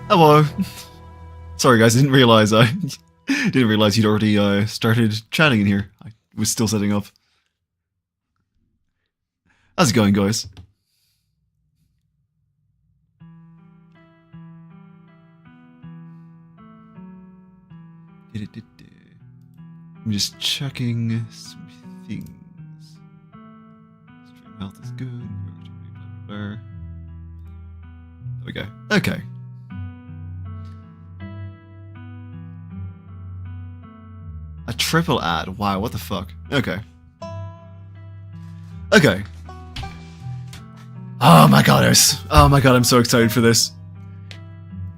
Hello. Sorry guys, I didn't realize you'd already started chatting in here. I was still setting up. How's it going, guys? I'm just checking some things. Stream health is good. There we go. Okay. A triple ad. Wow, what the fuck? Okay. Okay. Oh my god, I'm so excited for this.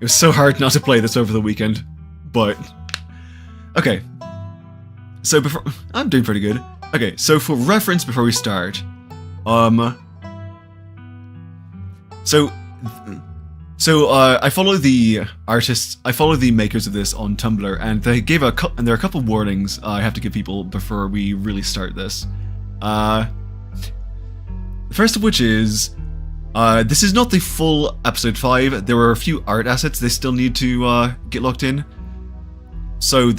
It was so hard not to play this over the weekend, but okay. So I'm doing pretty good. Okay, so for reference before we start, I follow the artists, I follow the makers of this on Tumblr, and they gave and there are a couple warnings I have to give people before we really start this. The first of which is, this is not the full episode 5. There were a few art assets they still need to get locked in. So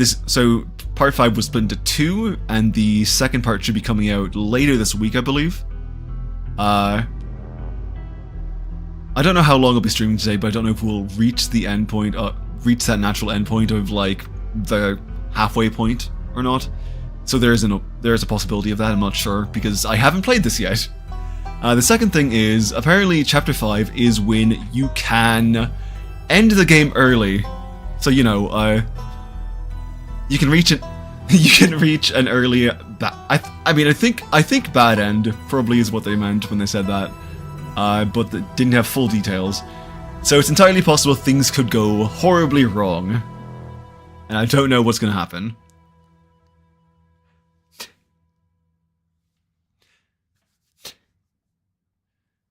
part 5 was split into 2, and the second part should be coming out later this week, I believe. I don't know how long I'll be streaming today, but I don't know if we'll reach the end point, reach that natural end point of like the halfway point or not. So there is a possibility of that. I'm not sure because I haven't played this yet. The second thing is apparently Chapter 5 is when you can end the game early. So you know, you can reach it. You can reach an early. I think bad end probably is what they meant when they said that. But they didn't have full details. So it's entirely possible things could go horribly wrong. And I don't know what's going to happen.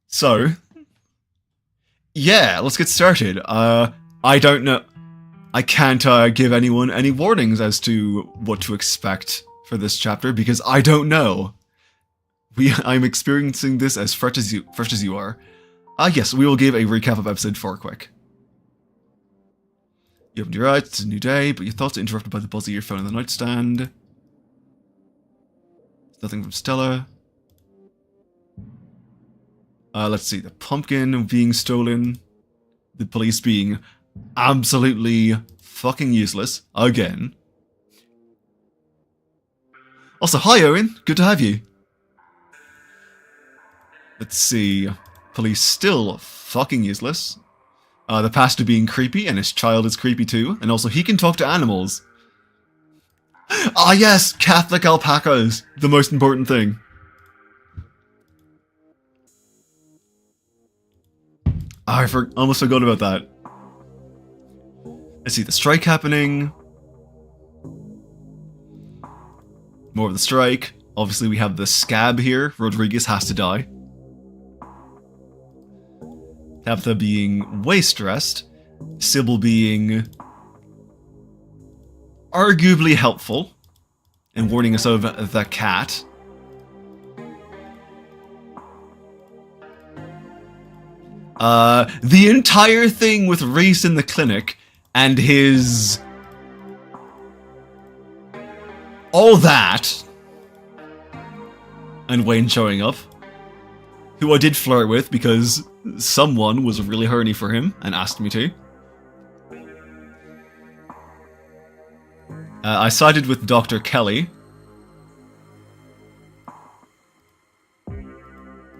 So, yeah, let's get started. I don't know. I can't give anyone any warnings as to what to expect for this chapter because I don't know. I'm experiencing this as fresh as you are. Yes, we will give a recap of episode 4 quick. You opened your eyes, it's a new day, but your thoughts are interrupted by the buzz of your phone on the nightstand. There's nothing from Stella. Let's see, the pumpkin being stolen. The police being absolutely fucking useless. Again. Also, hi Owen, good to have you. Let's see. Police still fucking useless. The pastor being creepy, and his child is creepy too, and also he can talk to animals. Ah yes, Catholic alpacas, the most important thing. I almost forgot about that. Let's see, the strike happening. More of the strike. Obviously we have the scab here. Rodriguez has to die. Tabitha being way stressed. Sybil being arguably helpful and warning us of the cat. The entire thing with Reese in the clinic and his... all that. And Wayne showing up. Who I did flirt with because someone was really horny for him and asked me to. I sided with Dr. Kelly,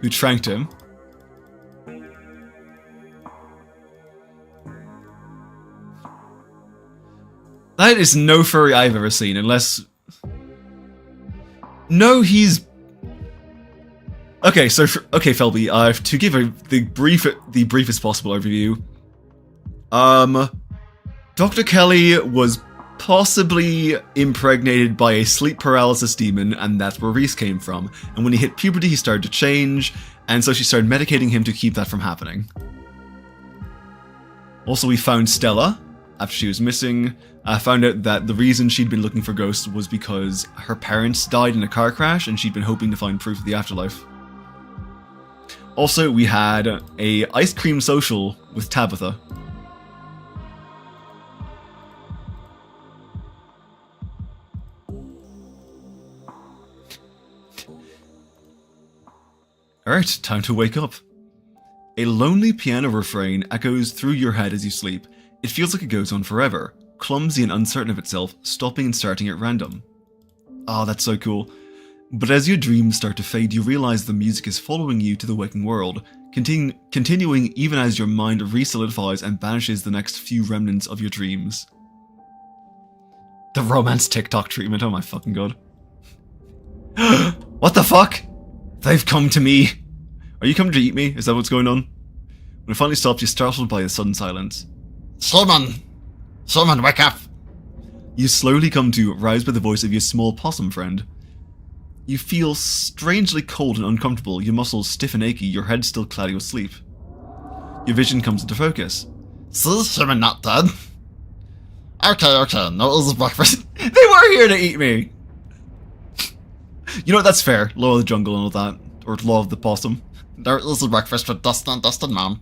who tranked him. That is no furry I've ever seen, unless... No, he's... Okay, so okay, Felby, to give the briefest possible overview, Dr. Kelly was possibly impregnated by a sleep paralysis demon, and that's where Reese came from. And when he hit puberty, he started to change, and so she started medicating him to keep that from happening. Also, we found Stella, after she was missing, found out that the reason she'd been looking for ghosts was because her parents died in a car crash and she'd been hoping to find proof of the afterlife. Also, we had a ice cream social with Tabitha. Alright, time to wake up. A lonely piano refrain echoes through your head as you sleep. It feels like it goes on forever, clumsy and uncertain of itself, stopping and starting at random. Ah, that's so cool. But as your dreams start to fade, you realize the music is following you to the waking world, continuing even as your mind re-solidifies and banishes the next few remnants of your dreams. The romance TikTok treatment, oh my fucking god. What the fuck? They've come to me. Are you coming to eat me? Is that what's going on? When it finally stops, you're startled by a sudden silence. Summon! Summon, wake up! You slowly come to, roused by the voice of your small possum friend. You feel strangely cold and uncomfortable, your muscles stiff and achy, your head still cloudy with sleep. Your vision comes into focus. See, Summon not dead. Okay, no, it was breakfast. They were here to eat me! You know what, that's fair. Law of the jungle and all that. Or law of the possum. There is a breakfast for Dustin, Mom.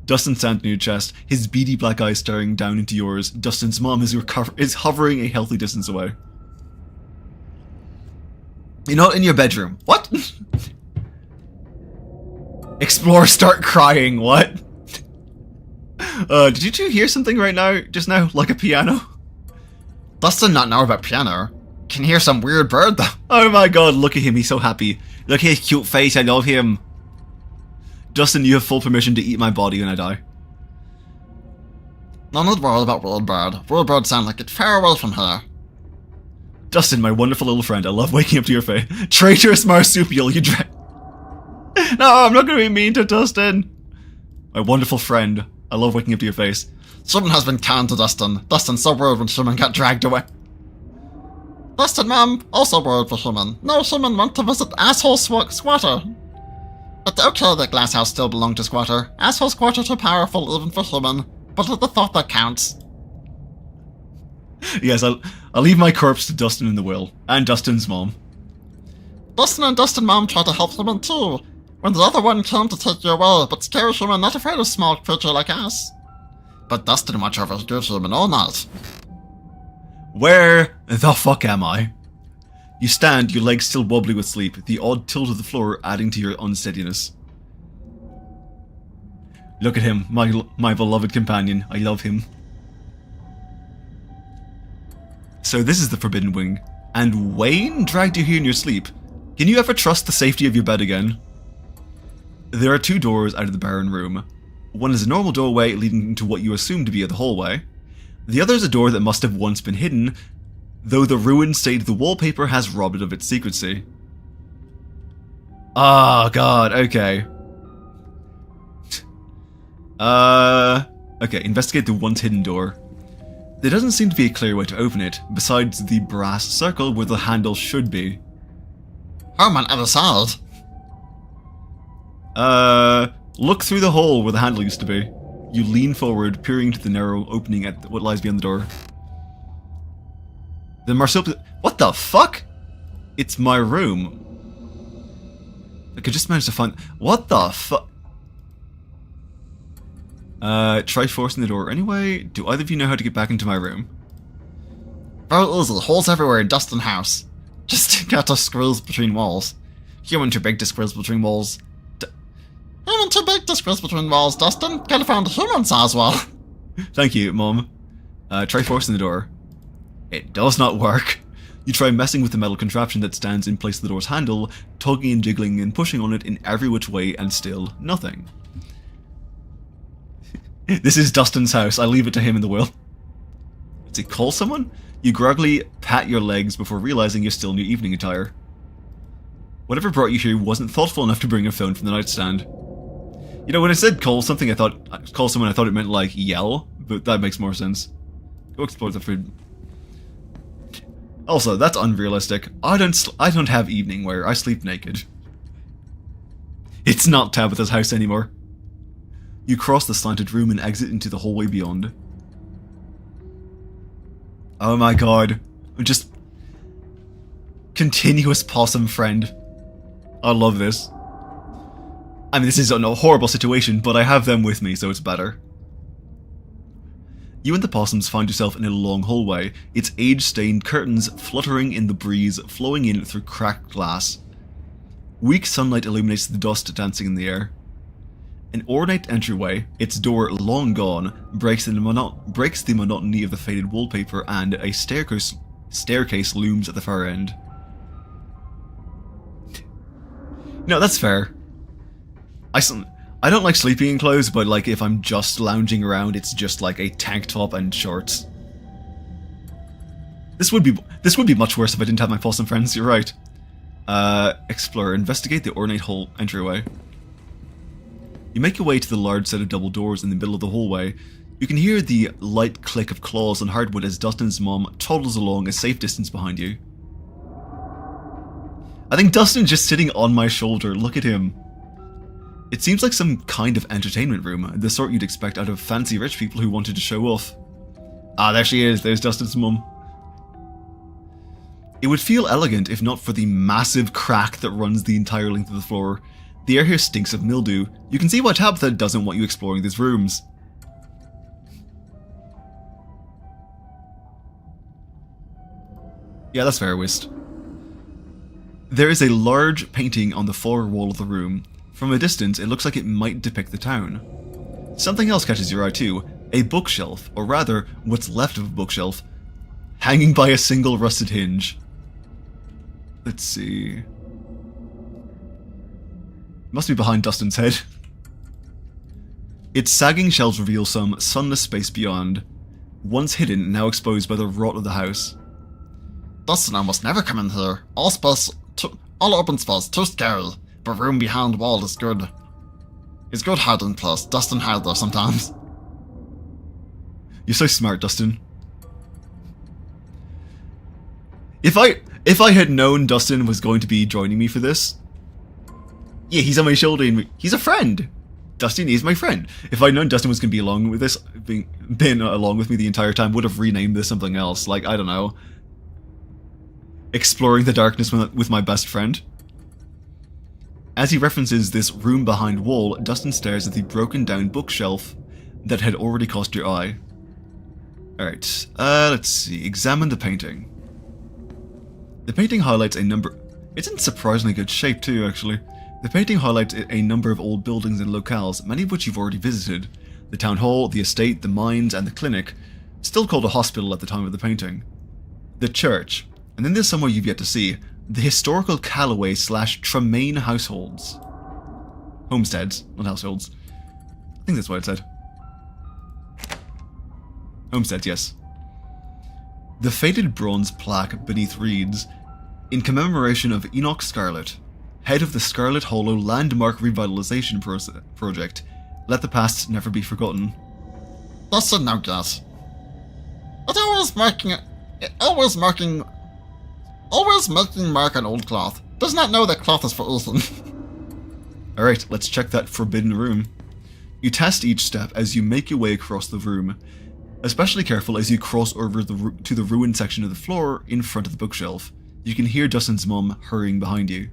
Dustin stands in your chest, his beady black eyes staring down into yours. Dustin's mom is hovering a healthy distance away. You're not in your bedroom. What? Explore, start crying, what? Did you two hear something right now? Just now? Like a piano? Dustin not know about piano. Can hear some weird bird though. Oh my god, look at him, he's so happy. Look at his cute face, I love him. Dustin, you have full permission to eat my body when I die. None of the world about World Bird. World Bird sound like it's far away from here. Dustin, my wonderful little friend, I love waking up to your face. Traitorous marsupial, you No, I'm not gonna be mean to Dustin. My wonderful friend, I love waking up to your face. Someone has been kind to Dustin. Dustin's so worried when someone got dragged away. Dustin, Mom, also worried for Human. No Human want to visit asshole squatter. But okay, the glass house still belonged to Squatter. Asshole Squatter too powerful even for Human. But it's the thought that counts. Yes, I'll leave my corpse to Dustin in the will. And Dustin's mom. Dustin and Dustin mom tried to help Human too. When the other one came to take you away, but scary Human not afraid of small creature like us. But Dustin watch over good Human all night. Where the fuck am I? You stand, your legs still wobbly with sleep, the odd tilt of the floor adding to your unsteadiness. Look at him, my beloved companion. I love him. So this is the Forbidden Wing. And Wayne dragged you here in your sleep. Can you ever trust the safety of your bed again? There are two doors out of the barren room. One is a normal doorway leading into what you assume to be the hallway. The other is a door that must have once been hidden, though the ruined state of the wallpaper has robbed it of its secrecy. Oh god, okay. Okay, investigate the once hidden door. There doesn't seem to be a clear way to open it, besides the brass circle where the handle should be. Herman, other side. Look through the hole where the handle used to be. You lean forward, peering into the narrow opening at what lies beyond the door. The marsupial— what the fuck? It's my room. I could just manage to find— what the fuck? Try forcing the door anyway. Do either of you know how to get back into my room? Very easy. Holes everywhere in Dustin house. Just got to squeeze between walls. Human too big to squeeze between walls. Human too big to squeeze between walls, Dustin. Gotta find a human size wall. Thank you, Mom. Try forcing the door. It does not work. You try messing with the metal contraption that stands in place of the door's handle, tugging and jiggling and pushing on it in every which way, and still nothing. This is Dustin's house. I leave it to him in the will. Does he call someone? You groggily pat your legs before realizing you're still in your evening attire. Whatever brought you here wasn't thoughtful enough to bring a phone from the nightstand. You know, when I said call something, call someone, I thought it meant like yell, but that makes more sense. Go explore the food. Also, that's unrealistic. I don't have evening wear. I sleep naked. It's not Tabitha's house anymore. You cross the slanted room and exit into the hallway beyond. Oh my god. Just continuous possum friend. I love this. I mean, this is a horrible situation, but I have them with me, so it's better. You and the possums find yourself in a long hallway, its age-stained curtains fluttering in the breeze, flowing in through cracked glass. Weak sunlight illuminates the dust dancing in the air. An ornate entryway, its door long gone, breaks the monotony of the faded wallpaper, and a staircase looms at the far end. No, that's fair. I don't like sleeping in clothes, but like if I'm just lounging around, it's just like a tank top and shorts. This would be much worse if I didn't have my possum friends. You're right. Explore. Investigate the ornate hall entryway. You make your way to the large set of double doors in the middle of the hallway. You can hear the light click of claws on hardwood as Dustin's mom toddles along a safe distance behind you. I think Dustin's just sitting on my shoulder. Look at him. It seems like some kind of entertainment room, the sort you'd expect out of fancy rich people who wanted to show off. Ah, there she is. There's Dustin's mum. It would feel elegant if not for the massive crack that runs the entire length of the floor. The air here stinks of mildew. You can see why Tabitha doesn't want you exploring these rooms. Yeah, that's fair, Whist. There is a large painting on the far wall of the room. From a distance, it looks like it might depict the town. Something else catches your eye too. A bookshelf, or rather, what's left of a bookshelf, hanging by a single rusted hinge. Let's see... Must be behind Dustin's head. Its sagging shelves reveal some sunless space beyond, once hidden, now exposed by the rot of the house. Dustin almost never come in here. All open space, too scary. But room behind wall is good. It's good hiding place. Dustin hide there sometimes. You're so smart, Dustin. If I had known Dustin was going to be joining me for this, yeah, he's on my shoulder and he's a friend. Dustin is my friend. If I'd known Dustin was going to be along with this, been along with me the entire time, would have renamed this something else. Like, I don't know. Exploring the darkness with my best friend. As he references this room behind wall, Dustin stares at the broken down bookshelf that had already caught your eye. Alright, let's see. Examine the painting. The painting highlights a number... It's in surprisingly good shape too, actually. The painting highlights a number of old buildings and locales, many of which you've already visited. The town hall, the estate, the mines, and the clinic, still called a hospital at the time of the painting. The church, and then there's somewhere you've yet to see, the historical Callaway / Tremaine households. Homesteads, not households. I think that's what it said. Homesteads, yes. The faded bronze plaque beneath reads, in commemoration of Enoch Scarlet, head of the Scarlet Hollow Landmark Revitalization Project. Let the past never be forgotten. That's a no guess. It's always making mark on old cloth. Does not know that cloth is for Ethan. Alright, let's check that forbidden room. You test each step as you make your way across the room. Especially careful as you cross over to the ruined section of the floor in front of the bookshelf. You can hear Dustin's mum hurrying behind you.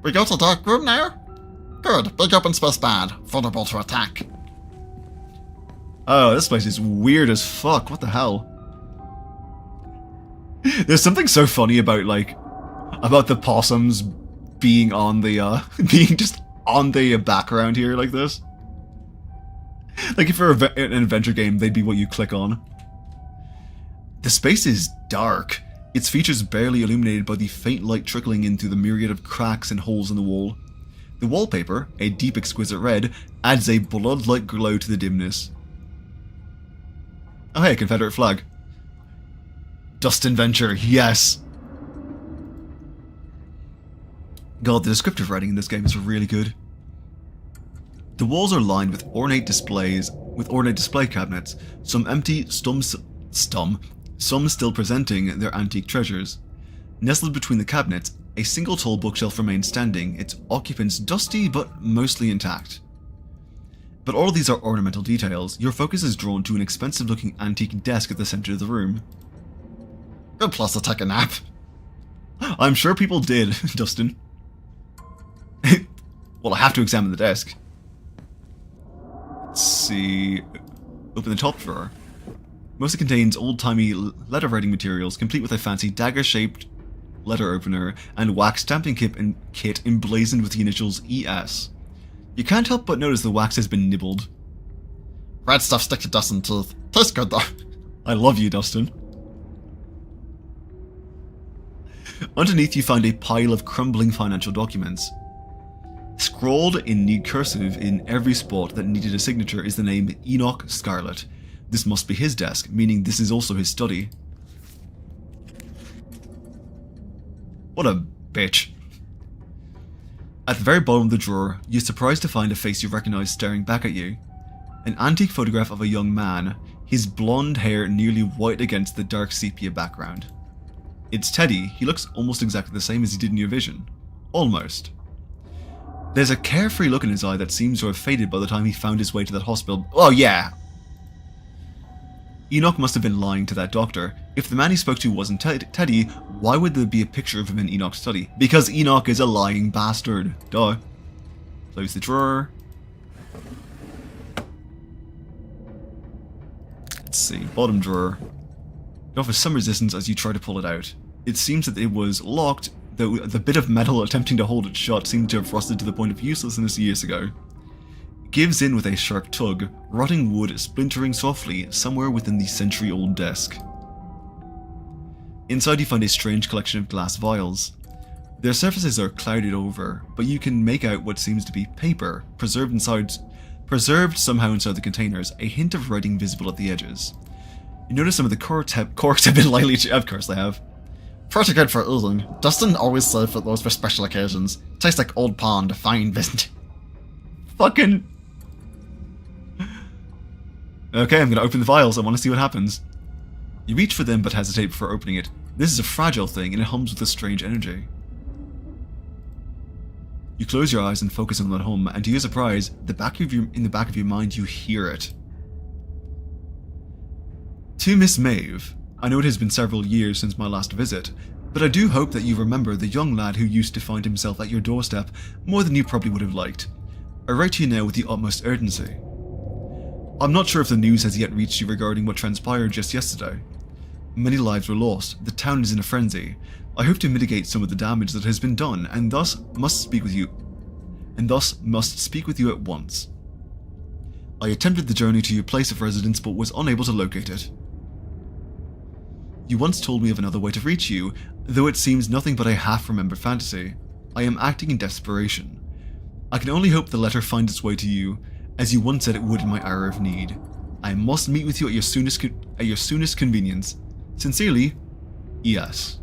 We go to the dark room now? Good, big open space bad, vulnerable to attack. Oh, this place is weird as fuck, what the hell? There's something so funny about, like, about the possums being on the, being just on the background here like this. Like, if you're an adventure game, they'd be what you click on. The space is dark. Its features barely illuminated by the faint light trickling in through the myriad of cracks and holes in the wall. The wallpaper, a deep exquisite red, adds a blood-like glow to the dimness. Oh hey, Confederate flag. Dustin Venture, yes! God, the descriptive writing in this game is really good. The walls are lined with ornate display cabinets, some empty, some still presenting their antique treasures. Nestled between the cabinets, a single tall bookshelf remains standing, its occupants dusty but mostly intact. But all of these are ornamental details. Your focus is drawn to an expensive-looking antique desk at the center of the room. Good plus to take a nap. I'm sure people did, Dustin. Well, I have to examine the desk. Let's see. Open the top drawer. Mostly contains old-timey letter writing materials, complete with a fancy dagger-shaped letter opener and wax stamping kit emblazoned with the initials ES. You can't help but notice the wax has been nibbled. Red stuff stick to Dustin's tooth. Tastes good though. I love you, Dustin. Underneath you find a pile of crumbling financial documents. Scrawled in neat cursive in every spot that needed a signature is the name Enoch Scarlet. This must be his desk, meaning this is also his study. What a bitch. At the very bottom of the drawer, you're surprised to find a face you recognize staring back at you. An antique photograph of a young man, his blonde hair nearly white against the dark sepia background. It's Teddy. He looks almost exactly the same as he did in your vision. Almost. There's a carefree look in his eye that seems to have faded by the time he found his way to that hospital. Oh yeah! Enoch must have been lying to that doctor. If the man he spoke to wasn't Teddy, why would there be a picture of him in Enoch's study? Because Enoch is a lying bastard. Duh. Close the drawer. Let's see, bottom drawer. It offers some resistance as you try to pull it out. It seems that it was locked, though the bit of metal attempting to hold it shut seemed to have rusted to the point of uselessness years ago. It gives in with a sharp tug, rotting wood splintering softly somewhere within the century-old desk. Inside you find a strange collection of glass vials. Their surfaces are clouded over, but you can make out what seems to be paper, preserved somehow inside the containers, a hint of writing visible at the edges. You notice some of the corks have been lightly... Of course they have. Pretty good for eating. Dustin always saved those for special occasions. Tastes like old pond, fine vintage. Fucking... Okay, I'm gonna open the vials. I want to see what happens. You reach for them but hesitate before opening it. This is a fragile thing and it hums with a strange energy. You close your eyes and focus on that hum, and to your surprise, in the back of your mind you hear it. To Miss Maeve, I know it has been several years since my last visit, but I do hope that you remember the young lad who used to find himself at your doorstep more than you probably would have liked. I write to you now with the utmost urgency. I'm not sure if the news has yet reached you regarding what transpired just yesterday. Many lives were lost, the town is in a frenzy. I hope to mitigate some of the damage that has been done, and thus must speak with you at once. I attempted the journey to your place of residence but was unable to locate it. You once told me of another way to reach you, though it seems nothing but a half-remembered fantasy. I am acting in desperation. I can only hope the letter finds its way to you, as you once said it would in my hour of need. I must meet with you at your soonest convenience. Sincerely, ES.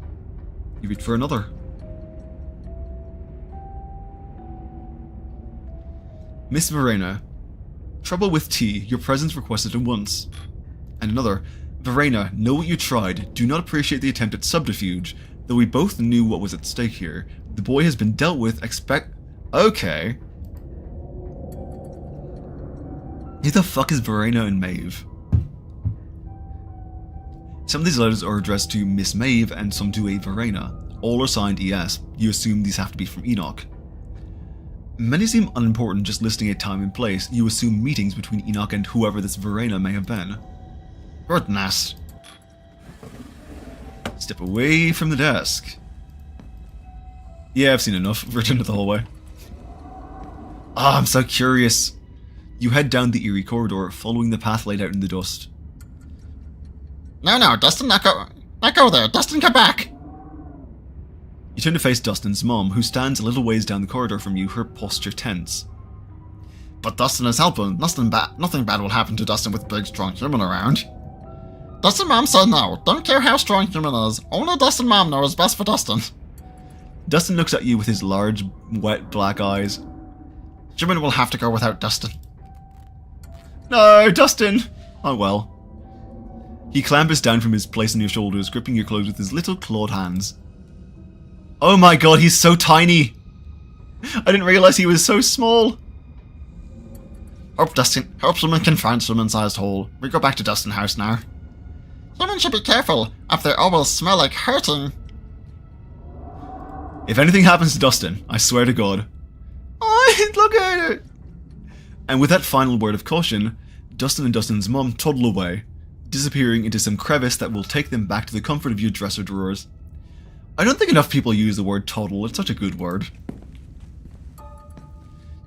You reach for another. Miss Verena. Trouble with tea, your presence requested at once. And another. Verena, know what you tried. Do not appreciate the attempt at subterfuge. Though we both knew what was at stake here. The boy has been dealt with, Okay. Who the fuck is Verena and Maeve? Some of these letters are addressed to Miss Maeve and some to a Verena. All are signed ES. You assume these have to be from Enoch. Many seem unimportant, just listing a time and place. You assume meetings between Enoch and whoever this Verena may have been. Goodness. Step away from the desk. Yeah, I've seen enough. Return to the hallway. Ah, I'm so curious. You head down the eerie corridor, following the path laid out in the dust. No, Dustin, not go there. Dustin, come back! You turn to face Dustin's mom, who stands a little ways down the corridor from you, her posture tense. But Dustin is helping. Nothing bad will happen to Dustin with big, strong human around. Dustin mom said no. Don't care how strong human is. Only Dustin mom knows best for Dustin. Dustin looks at you with his large, wet, black eyes. Human will have to go without Dustin. No, Dustin! Oh well. He clambers down from his place on your shoulders, gripping your clothes with his little clawed hands. Oh my god, he's so tiny! I didn't realize he was so small! Hope someone can find someone-sized hole. We go back to Dustin house now. Someone should be careful. If they always smell like hurting. If anything happens to Dustin, I swear to God. Oh, look at it! And with that final word of caution, Dustin and Dustin's mum toddle away, disappearing into some crevice that will take them back to the comfort of your dresser drawers. I don't think enough people use the word toddle, it's such a good word.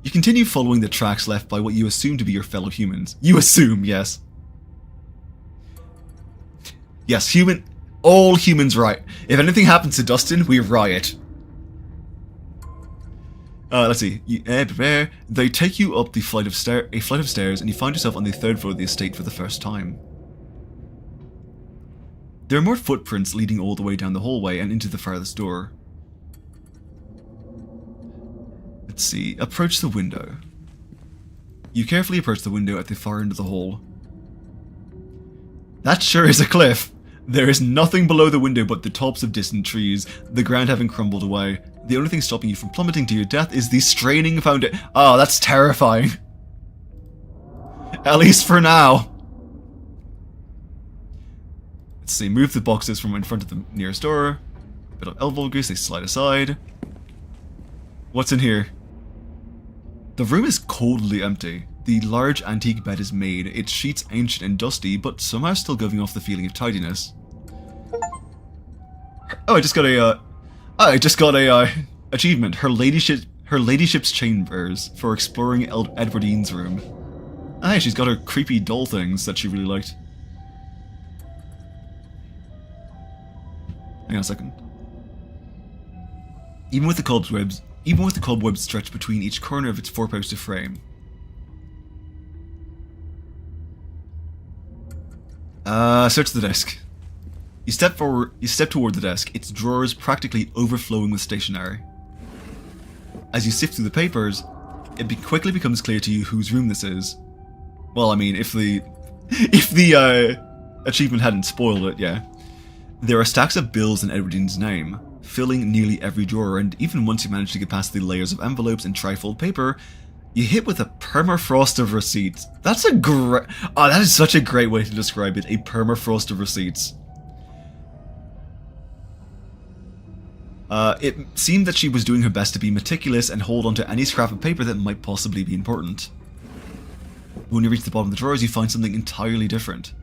You continue following the tracks left by what you assume to be your fellow humans. You assume, yes. Yes, all humans riot. If anything happens to Dustin, we riot. Let's see. They take you up a flight of stairs, and you find yourself on the 3rd floor of the estate for the first time. There are more footprints leading all the way down the hallway and into the farthest door. Let's see. Approach the window. You carefully approach the window at the far end of the hall. That sure is a cliff. There is nothing below the window but the tops of distant trees, the ground having crumbled away. The only thing stopping you from plummeting to your death is the straining foundation. Oh, that's terrifying. At least for now. Let's see, move the boxes from in front of the nearest door. A bit of elbow grease, they slide aside. What's in here? The room is coldly empty. The large antique bed is made, its sheets ancient and dusty, but somehow still giving off the feeling of tidiness. Oh, I just got a achievement. Her ladyship's chambers for exploring Edwardine's room. Hey, she's got her creepy doll things that she really liked. Hang on a second. Even with the cobwebs stretched between each corner of its four-poster frame. Search the desk. You step toward the desk, its drawers practically overflowing with stationery. As you sift through the papers, it quickly becomes clear to you whose room this is. Well, I mean, if the achievement hadn't spoiled it, yeah. There are stacks of bills in Edwardine's name, filling nearly every drawer, and even once you manage to get past the layers of envelopes and trifold paper, you hit with a permafrost of receipts. That's a great... Oh, that is such a great way to describe it, a permafrost of receipts. It seemed that she was doing her best to be meticulous and hold onto any scrap of paper that might possibly be important. When you reach the bottom of the drawers, you find something entirely different.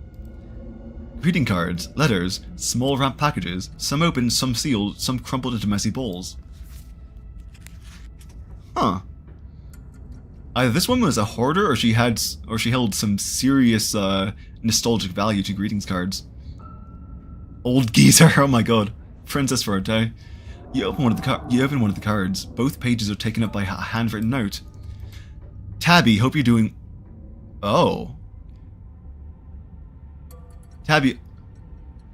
Greeting cards, letters, small wrapped packages, some open, some sealed, some crumpled into messy balls. Huh. Either this woman was a hoarder, or she held some serious nostalgic value to greetings cards. Old geezer, oh my god. Princess for a day. You open one of the cards. Both pages are taken up by a handwritten note. Tabby, hope you're doing... Oh. Tabby...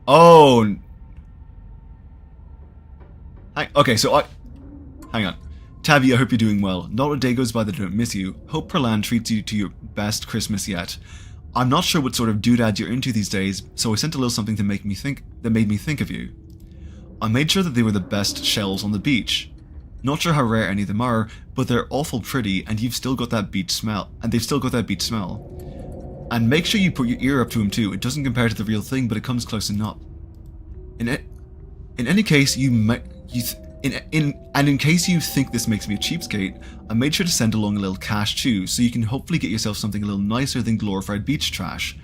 Oh. Okay, so hang on. Tabby, I hope you're doing well. Not a day goes by that I don't miss you. Hope Perlan treats you to your best Christmas yet. I'm not sure what sort of doodad you're into these days, so I sent a little something that made me think of you. I made sure that they were the best shells on the beach. Not sure how rare any of them are, but they're awful pretty, and they've still got that beach smell. And make sure you put your ear up to them too. It doesn't compare to the real thing, but it comes close enough. In any case, in case you think this makes me a cheapskate, I made sure to send along a little cash too, so you can hopefully get yourself something a little nicer than glorified beach trash.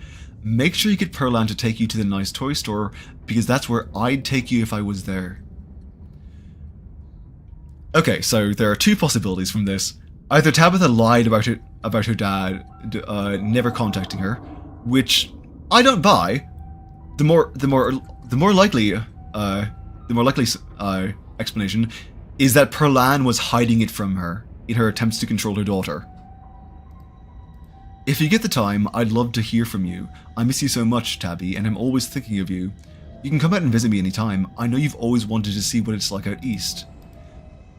Make sure you get Perlan to take you to the nice toy store, because that's where I'd take you if I was there. Okay, so there are two possibilities from this. Either Tabitha lied about her dad never contacting her, which I don't buy. The more likely explanation is that Perlan was hiding it from her in her attempts to control her daughter. If you get the time, I'd love to hear from you. I miss you so much, Tabby, and I'm always thinking of you. You can come out and visit me anytime. I know you've always wanted to see what it's like out east.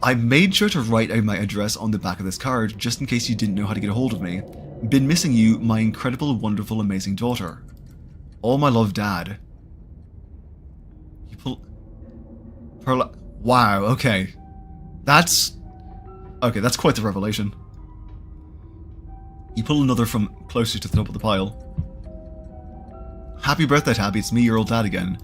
I made sure to write out my address on the back of this card, just in case you didn't know how to get a hold of me. Been missing you, my incredible, wonderful, amazing daughter. All my love, Dad. Wow, okay. That's quite the revelation. You pull another from closer to the top of the pile. Happy birthday, Tabby, it's me, your old dad again.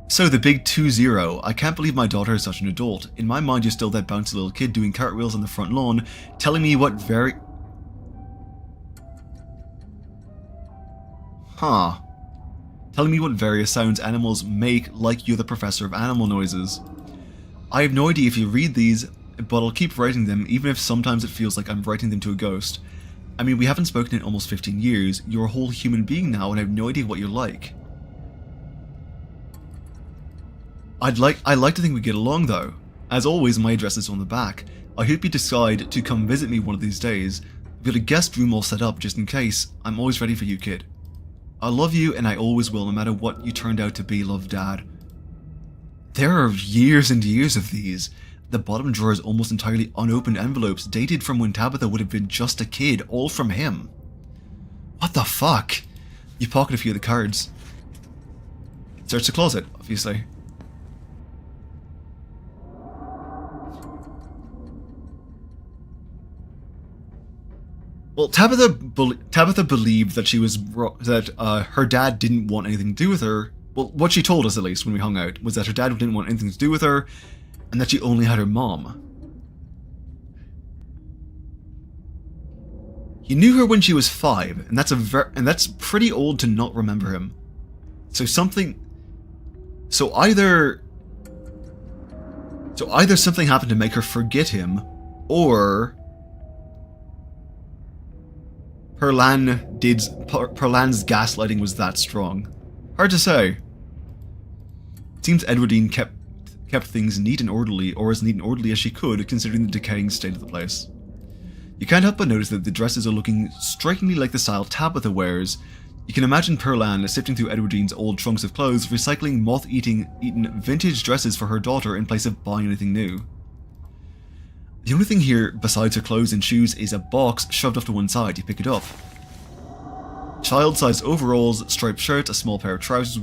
So the big 2-0. I can't believe my daughter is such an adult. In my mind, you're still that bouncy little kid doing cartwheels on the front lawn, telling me what very... Huh. Telling me what various sounds animals make, like you're the professor of animal noises. I have no idea if you read these, but I'll keep writing them, even if sometimes it feels like I'm writing them to a ghost. I mean, we haven't spoken in almost 15 years. You're a whole human being now, and I have no idea what you're like. I'd like to think we get along, though. As always, my address is on the back. I hope you decide to come visit me one of these days. I've got a guest room all set up, just in case. I'm always ready for you, kid. I love you, and I always will, no matter what you turned out to be, love, Dad. There are years and years of these. The bottom drawer is almost entirely unopened envelopes, dated from when Tabitha would have been just a kid, all from him. What the fuck? You pocket a few of the cards. Search the closet, obviously. Well, Tabitha believed that her dad didn't want anything to do with her. Well, what she told us, at least, when we hung out, was that her dad didn't want anything to do with her, and that she only had her mom. He knew her when she was 5, and that's pretty old to not remember him. So either something happened to make her forget him, or Perlan's gaslighting was that strong. Hard to say. It seems Edwardine kept things neat and orderly, or as neat and orderly as she could, considering the decaying state of the place. You can't help but notice that the dresses are looking strikingly like the style Tabitha wears. You can imagine Perlan sifting through Edwardine's old trunks of clothes, recycling moth-eaten vintage dresses for her daughter in place of buying anything new. The only thing here, besides her clothes and shoes, is a box shoved off to one side. You pick it up. Child-sized overalls, striped shirt, a small pair of trousers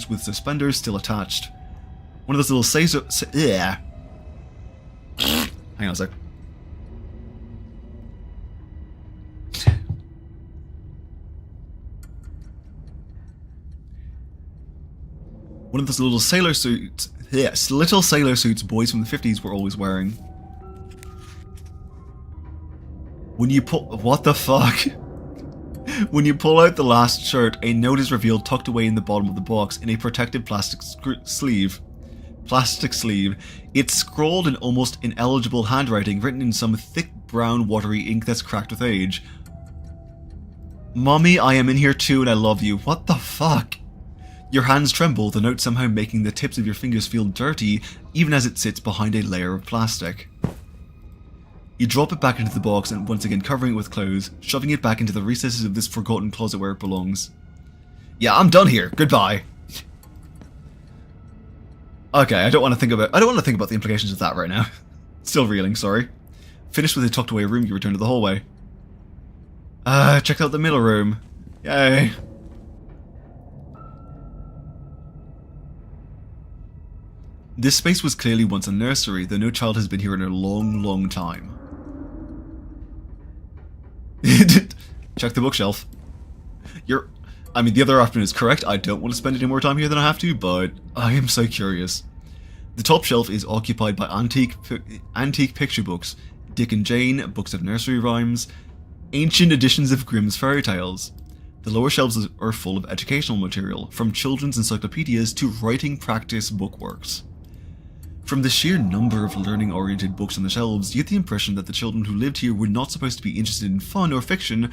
with suspenders still attached. One of those little Hang on a sec. One of those little sailor suits boys from the 50s were always wearing. What the fuck? When you pull out the last shirt, a note is revealed tucked away in the bottom of the box in a protective plastic sleeve. It's scrawled in almost ineligible handwriting, written in some thick brown watery ink that's cracked with age. Mommy, I am in here too and I love you. What the fuck? Your hands tremble, the note somehow making the tips of your fingers feel dirty, even as it sits behind a layer of plastic. You drop it back into the box and once again covering it with clothes, shoving it back into the recesses of this forgotten closet where it belongs. Yeah, I'm done here. Goodbye. Okay, I don't want to think about the implications of that right now. Still reeling, sorry. Finished with the tucked away room, you return to the hallway. Checked out the middle room. Yay. This space was clearly once a nursery, though no child has been here in a long, long time. Check the bookshelf. The other option is correct. I don't want to spend any more time here than I have to, but I am so curious. The top shelf is occupied by antique picture books, Dick and Jane, books of nursery rhymes, ancient editions of Grimm's fairy tales. The lower shelves are full of educational material, from children's encyclopedias to writing practice bookworks. From the sheer number of learning-oriented books on the shelves, you get the impression that the children who lived here were not supposed to be interested in fun or fiction,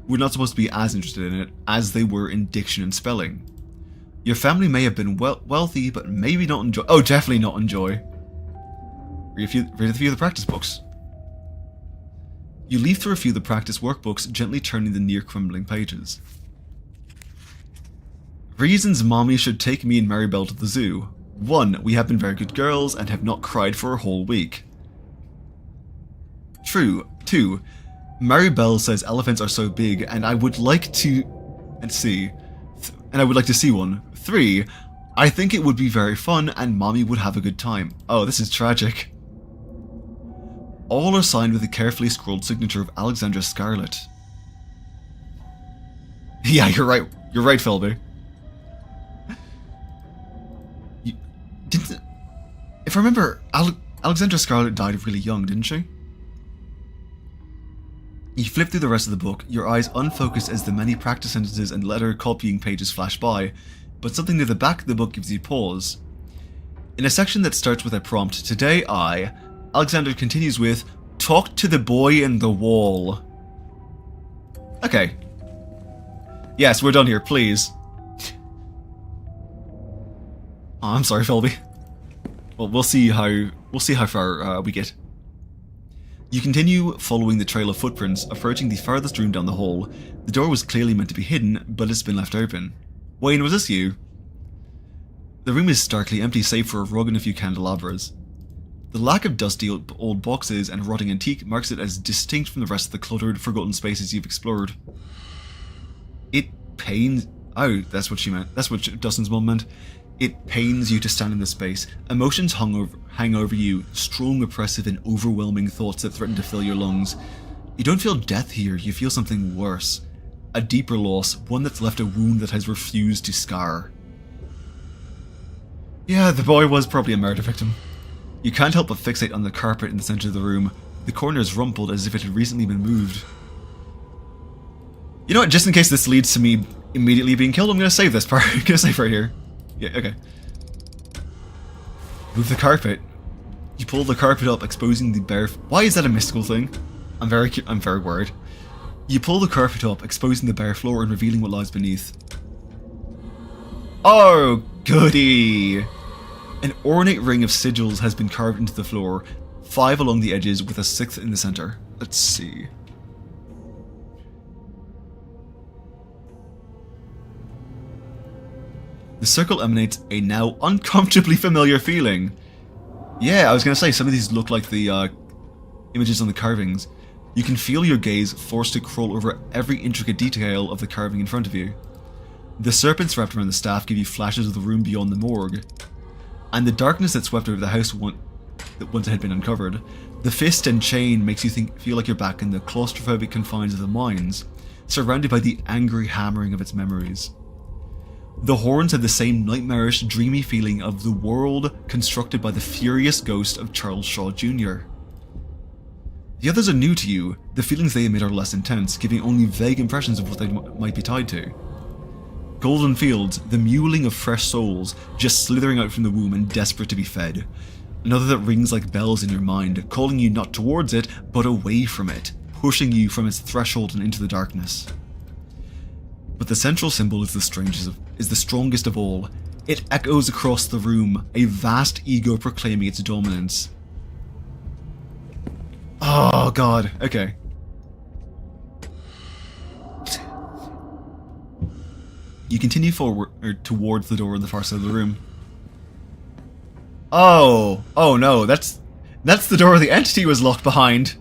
were not supposed to be as interested in it as they were in diction and spelling. Your family may have been wealthy, but maybe not enjoy. Oh, definitely not enjoy. Read a few of the practice books. You leaf through a few of the practice workbooks, gently turning the near-crumbling pages. Reasons Mommy should take me and Maribel to the zoo. 1. We have been very good girls and have not cried for a whole week. True. 2. Maribel says elephants are so big and I would like to see one. 3. I think it would be very fun and Mommy would have a good time. Oh, this is tragic. All are signed with a carefully scrawled signature of Alexandra Scarlet. Yeah, you're right. You're right, Philby. You didn't. If I remember, Alexandra Scarlet died really young, didn't she? You flip through the rest of the book, your eyes unfocused as the many practice sentences and letter copying pages flash by, but something near the back of the book gives you pause. In a section that starts with a prompt, "Today Alexander continues with, talk to the boy in the wall." Okay. Yes, we're done here, please. Oh, I'm sorry, Philby. Well, we'll see how far we get. You continue following the trail of footprints, approaching the farthest room down the hall. The door was clearly meant to be hidden, but it's been left open. Wayne, was this you? The room is starkly empty save for a rug and a few candelabras. The lack of dusty old boxes and rotting antique marks it as distinct from the rest of the cluttered, forgotten spaces you've explored. It pains... Oh, that's what she meant. That's what Dustin's mom meant. It pains you to stand in this space. Emotions hang over you, strong, oppressive, and overwhelming thoughts that threaten to fill your lungs. You don't feel death here, you feel something worse. A deeper loss, one that's left a wound that has refused to scar. Yeah, the boy was probably a murder victim. You can't help but fixate on the carpet in the center of the room. The corner is rumpled as if it had recently been moved. You know what, just in case this leads to me immediately being killed, I'm gonna save this part. I'm gonna save right here. Yeah, okay. Move the carpet. You pull the carpet up, exposing the bare... Why is that a mystical thing? I'm very worried. You pull the carpet up, exposing the bare floor and revealing what lies beneath. Oh, goody! An ornate ring of sigils has been carved into the floor, 5 along the edges with a 6th in the center. Let's see. The circle emanates a now uncomfortably familiar feeling. Yeah, I was gonna say, some of these look like the images on the carvings. You can feel your gaze forced to crawl over every intricate detail of the carving in front of you. The serpents wrapped around the staff give you flashes of the room beyond the morgue. And the darkness that swept over the house once it had been uncovered. The fist and chain makes you feel like you're back in the claustrophobic confines of the mines, surrounded by the angry hammering of its memories. The horns have the same nightmarish, dreamy feeling of the world constructed by the furious ghost of Charles Shaw Jr. The others are new to you. The feelings they emit are less intense, giving only vague impressions of what they might be tied to. Golden fields, the mewling of fresh souls, just slithering out from the womb and desperate to be fed. Another that rings like bells in your mind, calling you not towards it, but away from it, pushing you from its threshold and into the darkness. But the central symbol is the strongest of all. It echoes across the room, a vast ego proclaiming its dominance. Oh god, okay. You continue forward towards the door on the far side of the room. Oh no, that's the door the entity was locked behind.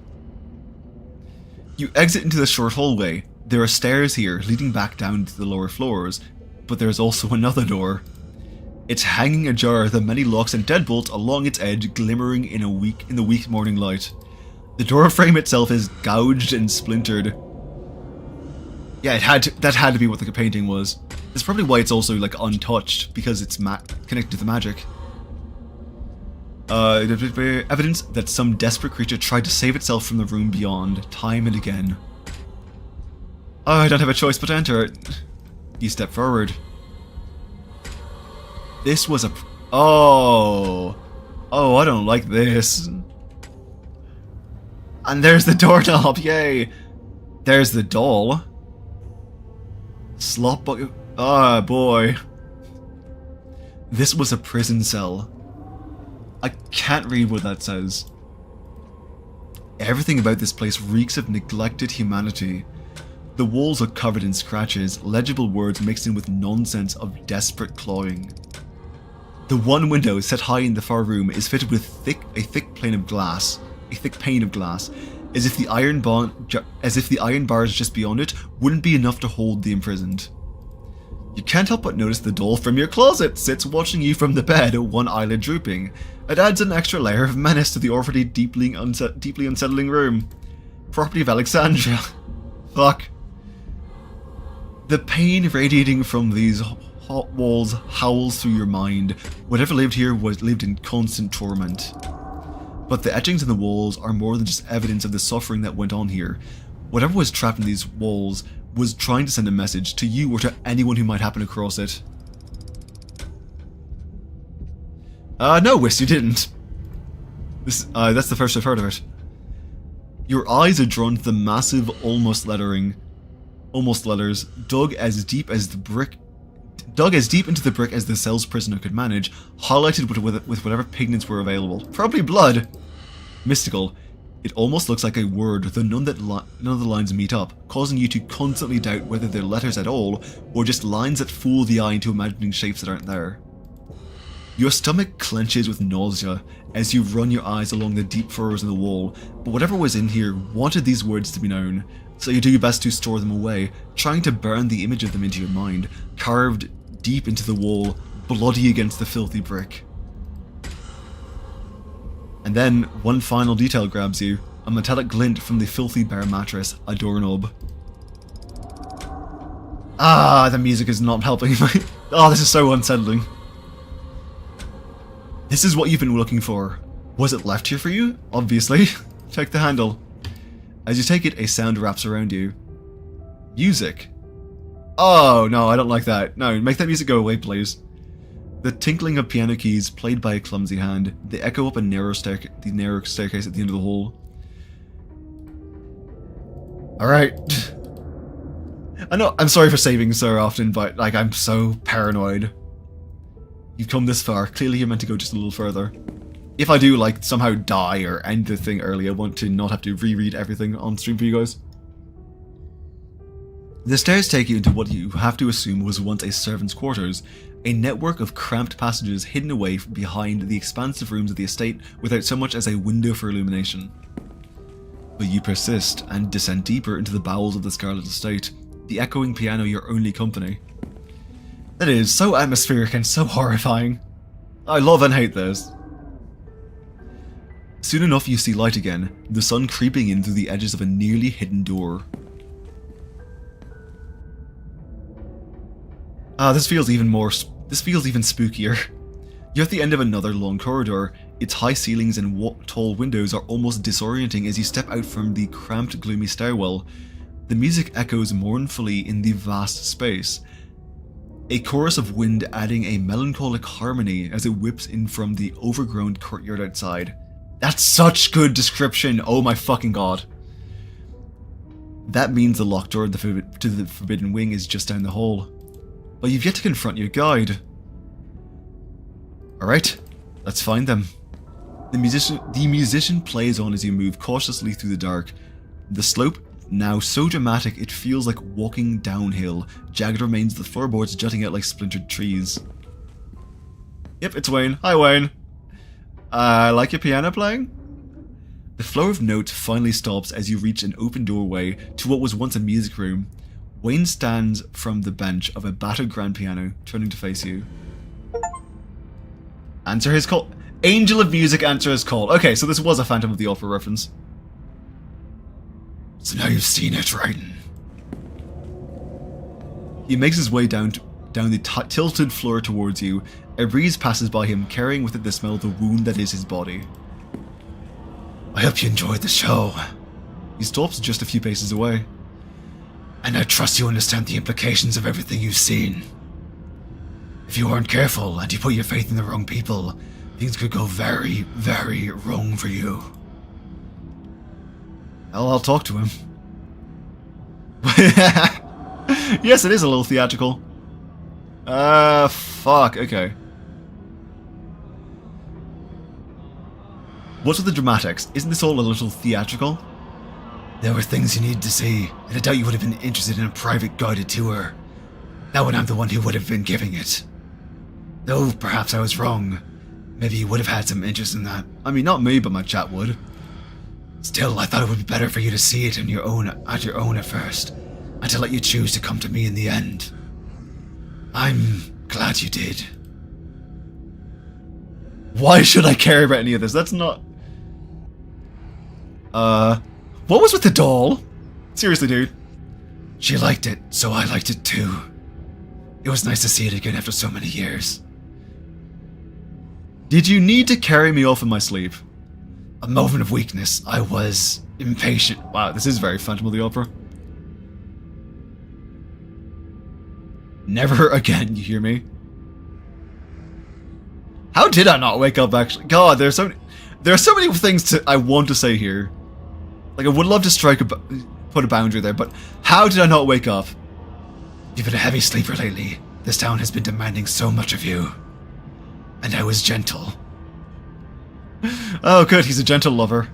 You exit into the short hallway. There are stairs here leading back down to the lower floors, but there is also another door. It's hanging ajar, the many locks and deadbolts along its edge glimmering in the weak morning light. The door frame itself is gouged and splintered. Yeah, that had to be what the painting was. That's probably why it's also like untouched, because it's connected to magic. Evidence that some desperate creature tried to save itself from the room beyond, time and again. Oh, I don't have a choice but to enter it. You step forward. This was a... Oh, I don't like this. And there's the doorknob, yay. There's the doll. Slop bucket... Oh, boy. This was a prison cell. I can't read what that says. Everything about this place reeks of neglected humanity. The walls are covered in scratches, legible words mixed in with nonsense of desperate clawing. The one window set high in the far room is fitted with a thick pane of glass, as if the iron bars just beyond it wouldn't be enough to hold the imprisoned. You can't help but notice the doll from your closet sits watching you from the bed, one eyelid drooping. It adds an extra layer of menace to the already deeply unsettling room. Property of Alexandria. Fuck. The pain radiating from these hot walls howls through your mind. Whatever lived here lived in constant torment. But the etchings in the walls are more than just evidence of the suffering that went on here. Whatever was trapped in these walls was trying to send a message to you or to anyone who might happen across it. No, Whis, you didn't. That's the first I've heard of it. Your eyes are drawn to the massive almost letters, dug as deep into the brick as the cell's prisoner could manage, highlighted with whatever pigments were available. Probably blood. Mystical. It almost looks like a word, though none of the lines meet up, causing you to constantly doubt whether they're letters at all, or just lines that fool the eye into imagining shapes that aren't there. Your stomach clenches with nausea as you run your eyes along the deep furrows in the wall, but whatever was in here wanted these words to be known, so you do your best to store them away, trying to burn the image of them into your mind, carved deep into the wall, bloody against the filthy brick. And then, one final detail grabs you, a metallic glint from the filthy bare mattress, a doorknob. Ah, the music is not helping me. Oh, this is so unsettling. This is what you've been looking for. Was it left here for you? Obviously. Check the handle. As you take it, a sound wraps around you. Music. Oh, no, I don't like that. No, make that music go away, please. The tinkling of piano keys played by a clumsy hand. They echo up the narrow staircase at the end of the hall. Alright. I know, I'm sorry for saving so often, but like, I'm so paranoid. You've come this far. Clearly you're meant to go just a little further. If I do, like, somehow die or end the thing early, I want to not have to reread everything on stream for you guys. The stairs take you into what you have to assume was once a servant's quarters, a network of cramped passages hidden away behind the expansive rooms of the estate without so much as a window for illumination. But you persist and descend deeper into the bowels of the Scarlet Estate, the echoing piano your only company. It is so atmospheric and so horrifying. I love and hate this. Soon enough you see light again, the sun creeping in through the edges of a nearly hidden door. This feels even spookier. You're at the end of another long corridor. Its high ceilings and tall windows are almost disorienting as you step out from the cramped, gloomy stairwell. The music echoes mournfully in the vast space, a chorus of wind adding a melancholic harmony as it whips in from the overgrown courtyard outside. That's such good description, oh my fucking god. That means the locked door to the Forbidden Wing is just down the hall. But you've yet to confront your guide. Alright, let's find them. The musician plays on as you move cautiously through the dark. The slope, now so dramatic it feels like walking downhill. Jagged remains of the floorboards jutting out like splintered trees. Yep, it's Wayne. Hi, Wayne. Like your piano playing? The flow of notes finally stops as you reach an open doorway to what was once a music room. Wayne stands from the bench of a battered grand piano, turning to face you. Answer his call. Angel of Music, answer his call. Okay, so this was a Phantom of the Opera reference. So now you've seen it, Writin. He makes his way down the tilted floor towards you. A breeze passes by him, carrying with it the smell of the wound that is his body. I hope you enjoyed the show. He stops just a few paces away. And I trust you understand the implications of everything you've seen. If you aren't careful and you put your faith in the wrong people, things could go very, very wrong for you. Well, I'll talk to him. Yes, it is a little theatrical. Fuck, okay. What's with the dramatics? Isn't this all a little theatrical? There were things you needed to see, and I doubt you would have been interested in a private guided tour. Now when I'm the one who would have been giving it. Though perhaps I was wrong. Maybe you would have had some interest in that. I mean, not me, but my chat would. Still, I thought it would be better for you to see it on your own at first, and to let you choose to come to me in the end. I'm glad you did. Why should I care about any of this? That's not... What was with the doll? Seriously, dude. She liked it, so I liked it too. It was nice to see it again after so many years. Did you need to carry me off in my sleep? A moment of weakness. I was impatient. Wow, this is very Phantom of the Opera. Never again, you hear me? How did I not wake up, actually? God, there are so many things I want to say here. Like, I would love to put a boundary there, but how did I not wake up? You've been a heavy sleeper lately. This town has been demanding so much of you. And I was gentle. Oh, good, he's a gentle lover.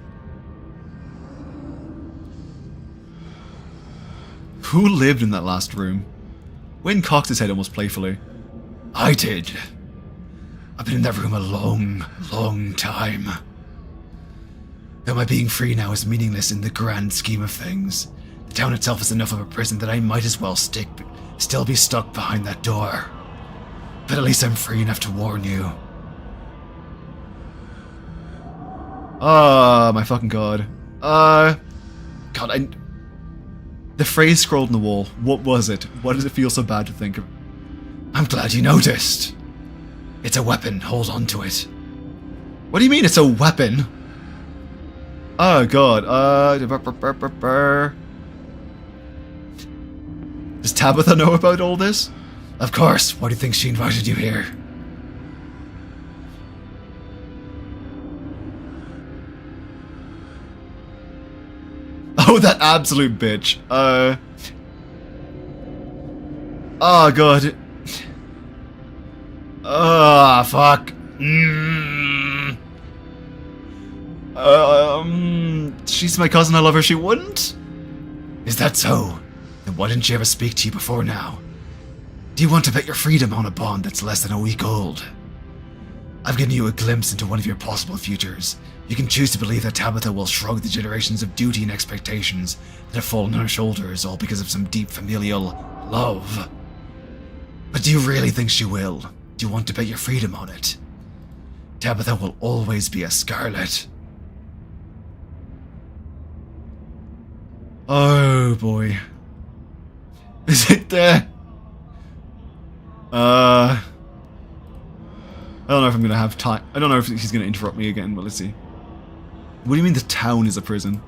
Who lived in that last room? Wayne cocked his head almost playfully. I did. I've been in that room a long, long time. Though my being free now is meaningless in the grand scheme of things, the town itself is enough of a prison that I might as well still be stuck behind that door. But at least I'm free enough to warn you. Oh, my fucking god. The phrase scrolled on the wall. What was it? Why does it feel so bad to think of? I'm glad you noticed. It's a weapon. Hold on to it. What do you mean it's a weapon? Oh god. Does Tabitha know about all this? Of course. Why do you think she invited you here? Oh, that absolute bitch. Oh god. Ah, fuck. She's my cousin, I love her, she wouldn't? Is that so? Then why didn't she ever speak to you before now? Do you want to bet your freedom on a bond that's less than a week old? I've given you a glimpse into one of your possible futures. You can choose to believe that Tabitha will shrug the generations of duty and expectations that have fallen on her shoulders all because of some deep familial love. But do you really think she will? Do you want to bet your freedom on it? Tabitha will always be a Scarlet. Oh boy. Is it there? I don't know if I'm gonna have time. I don't know if he's gonna interrupt me again, but let's see. What do you mean the town is a prison?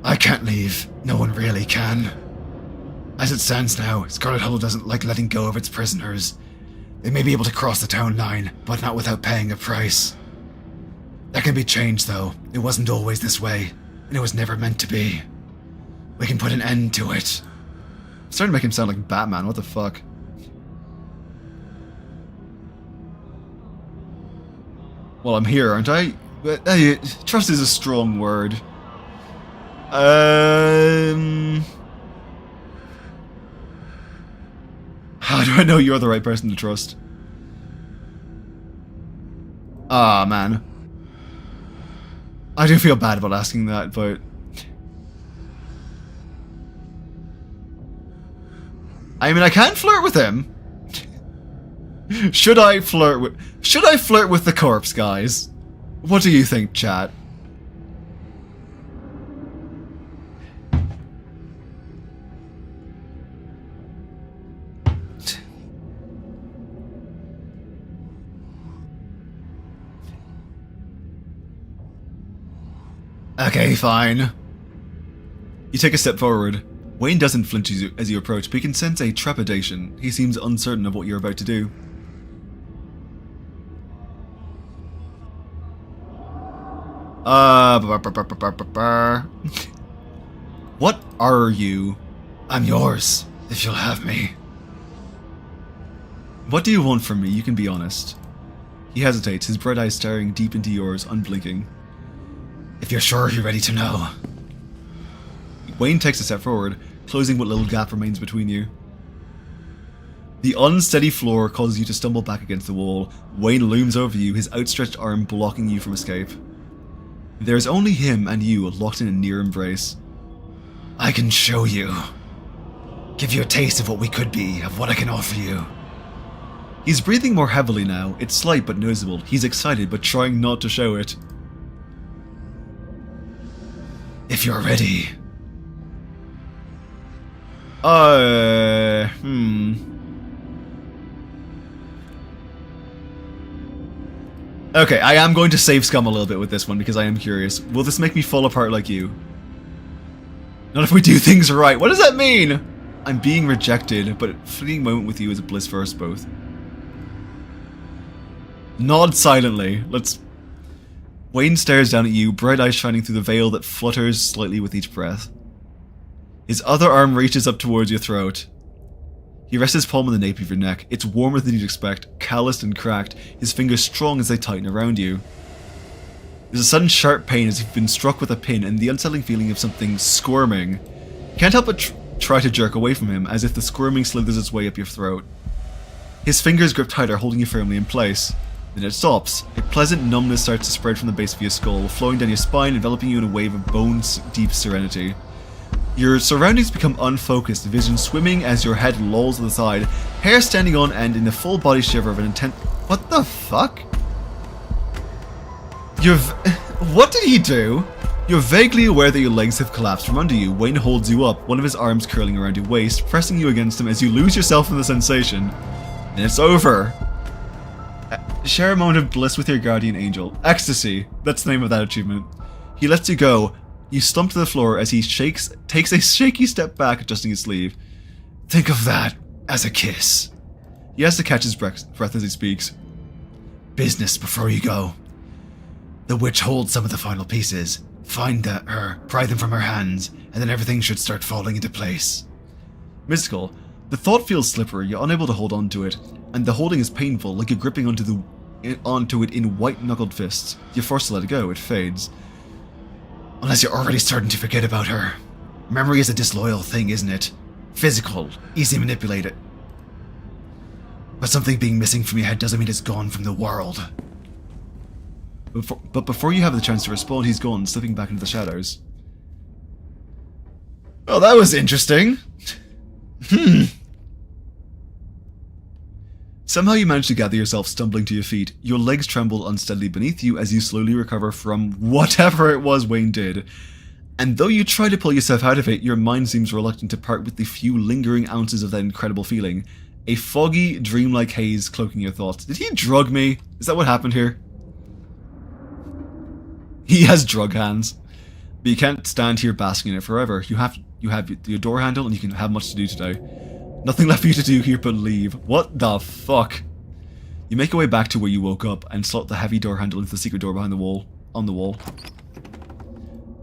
I can't leave. No one really can. As it stands now, Scarlet Hollow doesn't like letting go of its prisoners. They may be able to cross the town line, but not without paying a price. That can be changed, though. It wasn't always this way, and it was never meant to be. We can put an end to it. I'm starting to make him sound like Batman. What the fuck? Well, I'm here, aren't I? Trust is a strong word. How do I know you're the right person to trust? Ah, man. I do feel bad about asking that, but... I mean, I can flirt with him. Should I flirt with the corpse, guys? What do you think, chat? Okay, fine. You take a step forward. Wayne doesn't flinch as you approach, but you can sense a trepidation. He seems uncertain of what you're about to do. What are you? I'm yours, if you'll have me. What do you want from me? You can be honest. He hesitates, his bright eyes staring deep into yours, unblinking. If you're sure you're ready to know. Wayne takes a step forward, closing what little gap remains between you. The unsteady floor causes you to stumble back against the wall. Wayne looms over you, his outstretched arm blocking you from escape. There's only him and you locked in a near embrace. I can show you. Give you a taste of what we could be, of what I can offer you. He's breathing more heavily now. It's slight but noticeable. He's excited but trying not to show it. If you're ready. Okay, I am going to save scum a little bit with this one because I am curious. Will this make me fall apart like you? Not if we do things right. What does that mean? I'm being rejected, but a fleeting moment with you is a bliss for us both. Nod silently. Let's... Wayne stares down at you, bright eyes shining through the veil that flutters slightly with each breath. His other arm reaches up towards your throat. He rests his palm on the nape of your neck. It's warmer than you'd expect, calloused and cracked, his fingers strong as they tighten around you. There's a sudden sharp pain as if you've been struck with a pin and the unsettling feeling of something squirming. You can't help but try to jerk away from him, as if the squirming slithers its way up your throat. His fingers grip tighter, holding you firmly in place. Then it stops. A pleasant numbness starts to spread from the base of your skull, flowing down your spine, enveloping you in a wave of bone-deep serenity. Your surroundings become unfocused, vision swimming as your head lolls to the side, hair standing on end in the full body shiver of an intense... What the fuck? What did he do? You're vaguely aware that your legs have collapsed from under you. Wayne holds you up, one of his arms curling around your waist, pressing you against him as you lose yourself in the sensation. And it's over. Share a moment of bliss with your guardian angel. Ecstasy. That's the name of that achievement. He lets you go. You slump to the floor as he takes a shaky step back, adjusting his sleeve. Think of that as a kiss. He has to catch his breath as he speaks. Business before you go. The witch holds some of the final pieces. Find her, pry them from her hands, and then everything should start falling into place. Mystical. The thought feels slippery, you're unable to hold on to it, and the holding is painful, like you're gripping onto it in white-knuckled fists. You're forced to let it go, it fades. Unless you're already starting to forget about her. Memory is a disloyal thing, isn't it? Physical, easy to manipulate it. But something being missing from your head doesn't mean it's gone from the world. But before you have the chance to respond, he's gone, slipping back into the shadows. Oh, that was interesting. Somehow you manage to gather yourself, stumbling to your feet. Your legs tremble unsteadily beneath you as you slowly recover from whatever it was Wayne did. And though you try to pull yourself out of it, your mind seems reluctant to part with the few lingering ounces of that incredible feeling. A foggy, dreamlike haze cloaking your thoughts. Did he drug me? Is that what happened here? He has drug hands. But you can't stand here basking in it forever. You have your door handle and you can have much to do today. Nothing left for you to do here but leave. What the fuck? You make your way back to where you woke up and slot the heavy door handle into the secret door behind the wall. On the wall.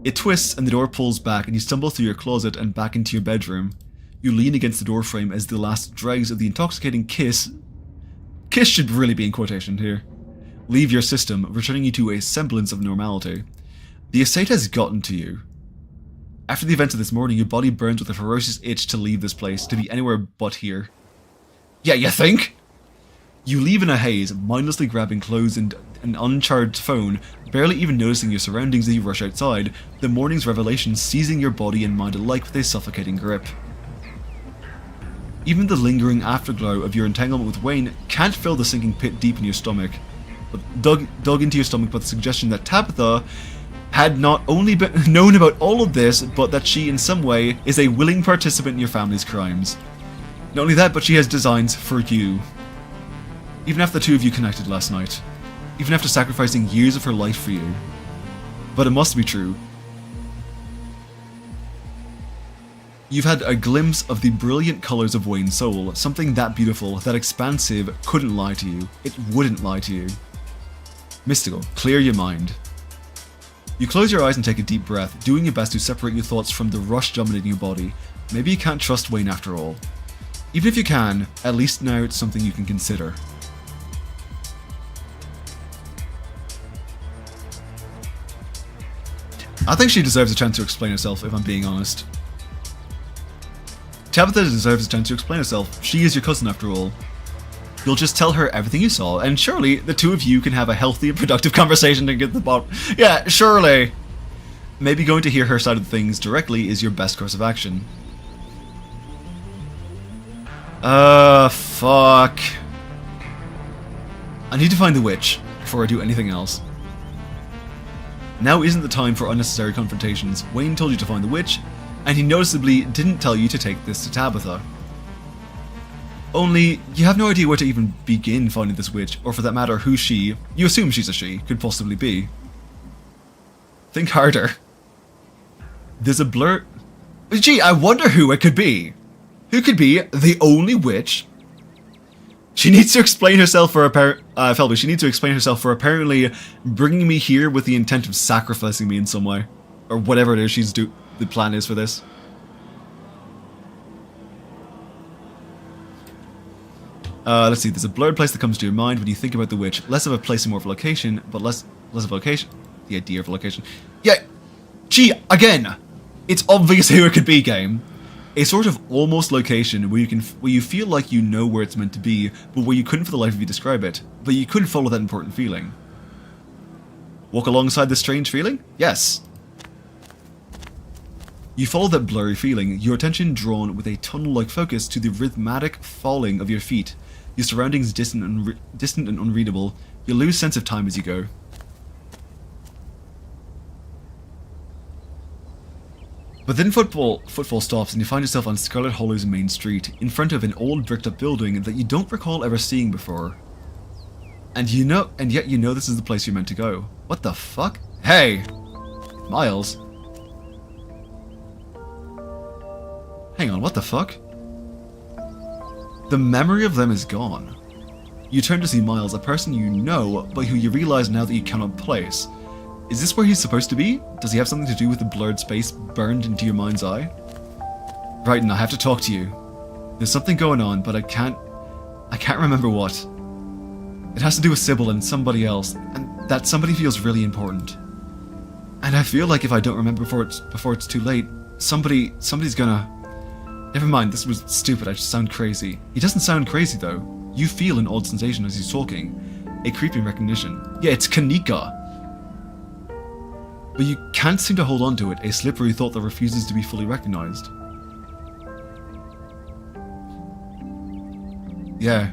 It twists and the door pulls back and you stumble through your closet and back into your bedroom. You lean against the door frame as the last dregs of the intoxicating kiss should really be in quotation here, leave your system, returning you to a semblance of normality. The estate has gotten to you. After the events of this morning, your body burns with a ferocious itch to leave this place, to be anywhere but here. Yeah, you think? You leave in a haze, mindlessly grabbing clothes and an uncharged phone, barely even noticing your surroundings as you rush outside, the morning's revelation seizing your body and mind alike with a suffocating grip. Even the lingering afterglow of your entanglement with Wayne can't fill the sinking pit deep in your stomach, but dug into your stomach by the suggestion that Tabitha had not only known about all of this, but that she in some way is a willing participant in your family's crimes. Not only that, but she has designs for you. Even after the two of you connected last night. Even after sacrificing years of her life for you. But it must be true. You've had a glimpse of the brilliant colours of Wayne's soul. Something that beautiful, that expansive, couldn't lie to you. It wouldn't lie to you. Mystical, clear your mind. You close your eyes and take a deep breath, doing your best to separate your thoughts from the rush dominating your body. Maybe you can't trust Wayne after all. Even if you can, at least now it's something you can consider. I think she deserves a chance to explain herself, if I'm being honest. Tabitha deserves a chance to explain herself. She is your cousin after all. You'll just tell her everything you saw, and surely the two of you can have a healthy and productive conversation to get the bottom. Yeah, surely. Maybe going to hear her side of things directly is your best course of action. Fuck. I need to find the witch before I do anything else. Now isn't the time for unnecessary confrontations. Wayne told you to find the witch, and he noticeably didn't tell you to take this to Tabitha. Only, you have no idea where to even begin finding this witch, or for that matter, who she, you assume she's a she, could possibly be. Think harder. There's a blur... Gee, I wonder who it could be. Who could be the only witch? She needs to explain herself for Felby, she needs to explain herself for apparently bringing me here with the intent of sacrificing me in some way. Or whatever it is the plan is for this. Let's see, there's a blurred place that comes to your mind when you think about the witch. Less of a place and more of a location, but less of a location. The idea of a location. Yeah, gee, again, it's obvious who it could be, game. A sort of almost location where you feel like you know where it's meant to be, but where you couldn't for the life of you describe it, but you couldn't follow that important feeling. Walk alongside this strange feeling? Yes. You follow that blurry feeling, your attention drawn with a tunnel-like focus to the rhythmic falling of your feet. Your surroundings distant and unreadable. You lose sense of time as you go. But then footfall stops and you find yourself on Scarlet Hollow's main street, in front of an old bricked-up building that you don't recall ever seeing before. And yet you know this is the place you're meant to go. What the fuck? Hey! Miles? Hang on, what the fuck? The memory of them is gone. You turn to see Miles, a person you know, but who you realize now that you cannot place. Is this where he's supposed to be? Does he have something to do with the blurred space burned into your mind's eye? Writin, I have to talk to you. There's something going on, but I can't remember what. It has to do with Sybil and somebody else, and that somebody feels really important. And I feel like if I don't remember before it's too late, somebody's gonna... Never mind, this was stupid, I just sound crazy. He doesn't sound crazy though. You feel an odd sensation as he's talking. A creeping recognition. Yeah, it's Kanika! But you can't seem to hold on to it, a slippery thought that refuses to be fully recognized. Yeah,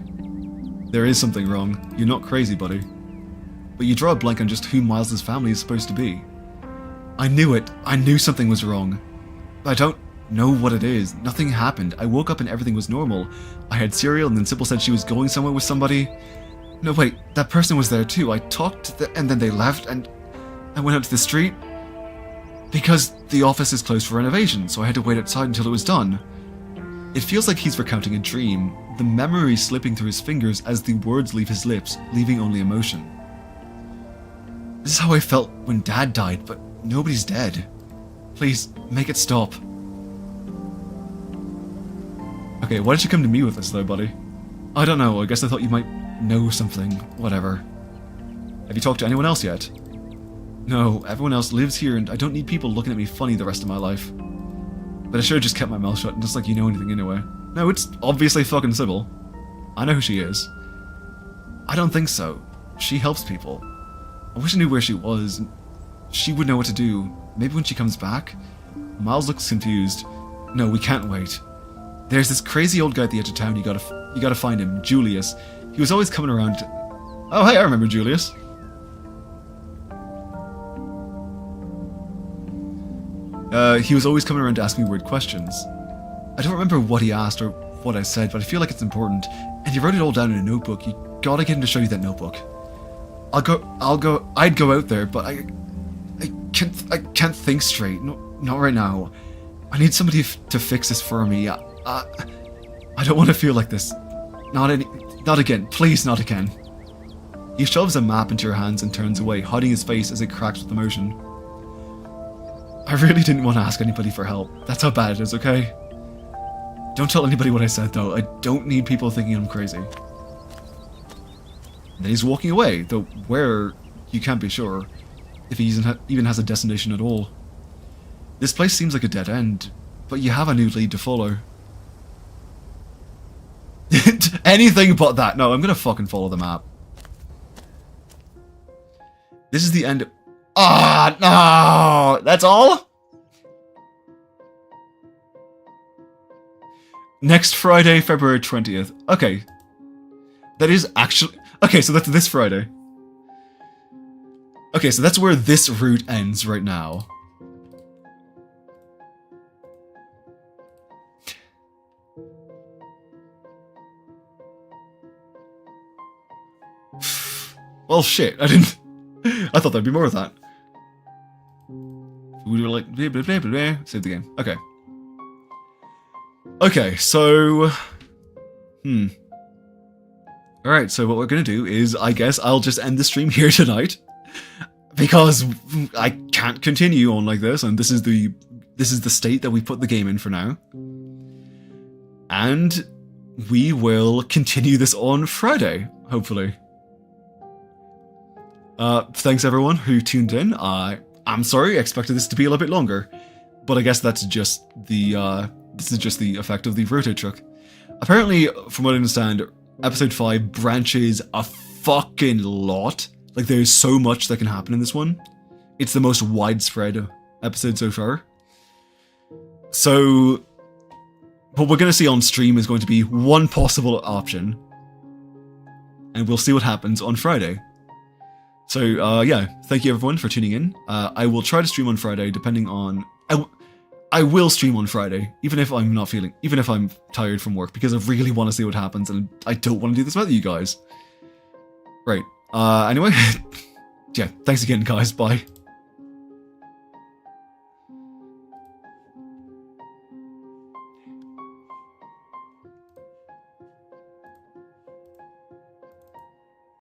there is something wrong. You're not crazy, buddy. But you draw a blank on just who Miles' family is supposed to be. I knew it. I knew something was wrong. I don't know what it is. Nothing happened. I woke up and everything was normal. I had cereal and then Sybil said she was going somewhere with somebody. No, wait, that person was there too. I talked and then they left and I went out to the street because the office is closed for renovation, so I had to wait outside until it was done. It feels like he's recounting a dream, the memory slipping through his fingers as the words leave his lips, leaving only emotion. This is how I felt when Dad died, but nobody's dead. Please, make it stop. Okay, why did you come to me with this though, buddy? I don't know, I guess I thought you might know something. Whatever. Have you talked to anyone else yet? No, everyone else lives here and I don't need people looking at me funny the rest of my life. But I should have just kept my mouth shut, just like you know anything anyway. No, it's obviously fucking Sybil. I know who she is. I don't think so. She helps people. I wish I knew where she was. She would know what to do. Maybe when she comes back? Miles looks confused. No, we can't wait. There's this crazy old guy at the edge of town, you gotta find him, Julius. He was always coming around Oh, hey, I remember Julius. He was always coming around to ask me weird questions. I don't remember what he asked or what I said, but I feel like it's important. And he wrote it all down in a notebook. You gotta get him to show you that notebook. I'd go out there, but I can't think straight. No, not right now. I need somebody to fix this for me. I don't want to feel like this. Not again. Please, not again. He shoves a map into your hands and turns away, hiding his face as it cracks with emotion. I really didn't want to ask anybody for help. That's how bad it is, okay? Don't tell anybody what I said, though. I don't need people thinking I'm crazy. And then he's walking away, though where, you can't be sure, if he even has a destination at all. This place seems like a dead end, but you have a new lead to follow. Anything but that. No, I'm gonna fucking follow the map. This is the end. Ah, no! That's all? Next Friday, February 20th. Okay. That is actually... Okay, so that's this Friday. Okay, so that's where this route ends right now. Well, shit, I didn't... I thought there'd be more of that. We were like, blah, blah, blah, blah, blah. Save the game. Okay. Okay, so... Alright, so what we're gonna do is, I guess I'll just end the stream here tonight. Because I can't continue on like this, and this is the state that we put the game in for now. And we will continue this on Friday, hopefully. Thanks everyone who tuned in. I'm sorry, I expected this to be a little bit longer, but I guess that's just the this is just the effect of the rotate truck. Apparently, from what I understand, episode 5 branches a fucking lot. Like, there's so much that can happen in this one. It's the most widespread episode so far. So, what we're going to see on stream is going to be one possible option. And we'll see what happens on Friday. So, yeah, thank you everyone for tuning in. I will try to stream on Friday, depending on... I will stream on Friday, even if I'm not feeling... Even if I'm tired from work, because I really want to see what happens, and I don't want to do this without you guys. Right. Anyway, yeah, thanks again, guys. Bye.